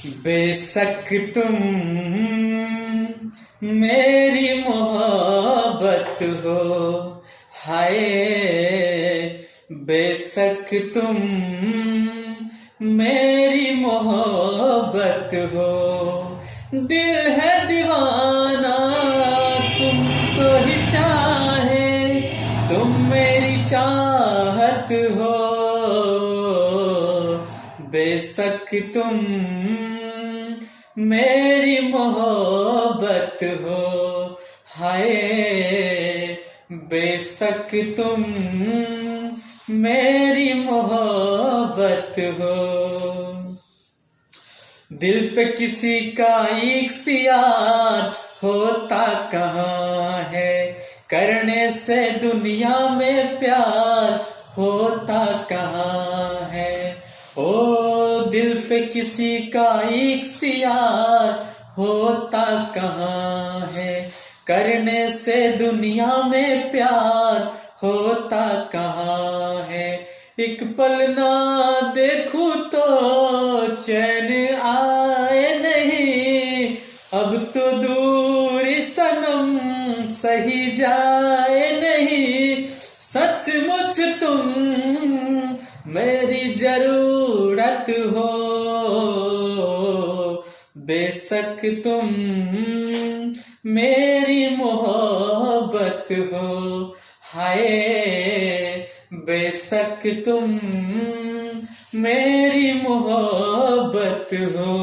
बेशक तुम मेरी मोहब्बत हो, हाय बेशक तुम मेरी मोहब्बत हो। दिल है दीवाना तुमको ही चाहे, तुम मेरी चाहत हो। बेशक तुम मेरी मोहब्बत हो, हाय बेशक तुम मेरी मोहब्बत हो। दिल पे किसी का इख्तियार होता कहाँ है, करने से दुनिया में प्यार होता कहाँ है। ओ दिल पे किसी का इख्तियार होता कहाँ है, करने से दुनिया में प्यार होता कहाँ है। एक पल ना देखूं तो चैन आए नहीं, अब तो दूरी सनम सही जाए नहीं। सचमुच तुम मेरी जरूरत हो, बेशक तुम मेरी मोहब्बत हो, हाय बेशक तुम मेरी मोहब्बत हो।